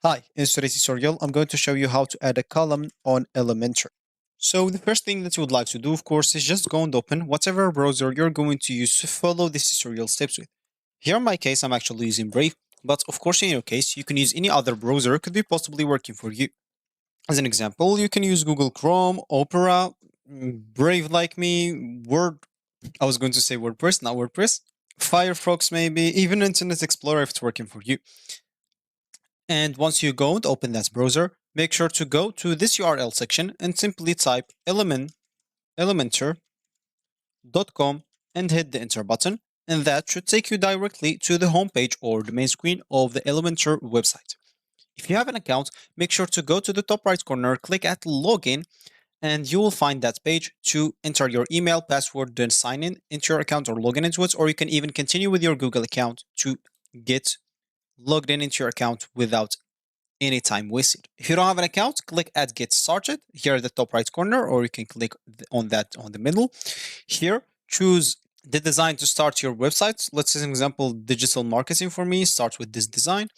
Hi, in today's tutorial, I'm going to show you how to add a column on Elementor. So the first thing that you would like to do, of course, is just go and open whatever browser you're going to use to follow this tutorial steps with. Here in my case, I'm actually using Brave, but of course in your case, you can use any other browser it could be possibly working for you. As an example, you can use Google Chrome, Opera, Brave like me, Word, I was going to say WordPress, not WordPress, Firefox maybe, even Internet Explorer if it's working for you. And once you go and open that browser, make sure to go to this URL section and simply type elementor.com and hit the enter button. And that should take you directly to the homepage or the main screen of the Elementor website. If you have an account, make sure to go to the top right corner, click at login, and you will find that page to enter your email, password, then sign in into your account or log in into it, or you can even continue with your Google account to get logged in into your account without any time wasted. If you don't have an account, click at get started here at the top right corner, or you can click on that on the middle. Here, choose the design to start your website. Let's say, an example, digital marketing for me. Start with this design.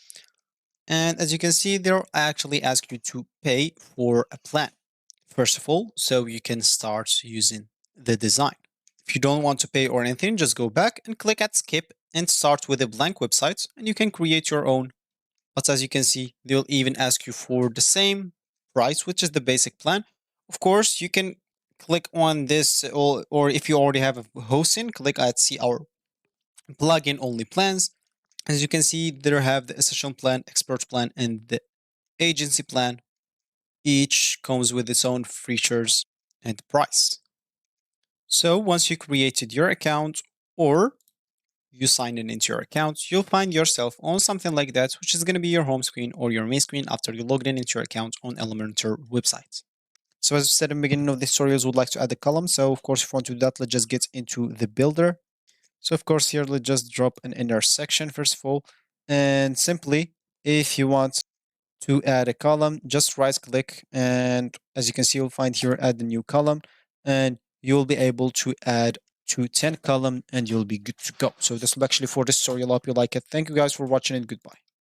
And as you can see, they'll actually ask you to pay for a plan, first of all, so you can start using the design. If you don't want to pay or anything, just go back and click at skip and start with a blank website, and you can create your own. But as you can see, they'll even ask you for the same price, which is the basic plan. Of course, you can click on this, or if you already have a hosting, click at see our plugin only plans. As you can see, there have the essential plan, expert plan, and the agency plan. Each comes with its own features and price. So once you created your account or you sign in into your account, you'll find yourself on something like that, which is going to be your home screen or your main screen after you logged in into your account on Elementor website. So as I said in the beginning of this tutorial, would like to add a column. So of course, if you want to do that, let's just get into the builder. So of course, here let's just drop an inner section first of all, and simply, if you want to add a column, just right click, and as you can see, you'll find here add a new column, and you'll be able to add to 10 column and you'll be good to go. So this will actually for this tutorial. I hope you like it. Thank you guys for watching and goodbye.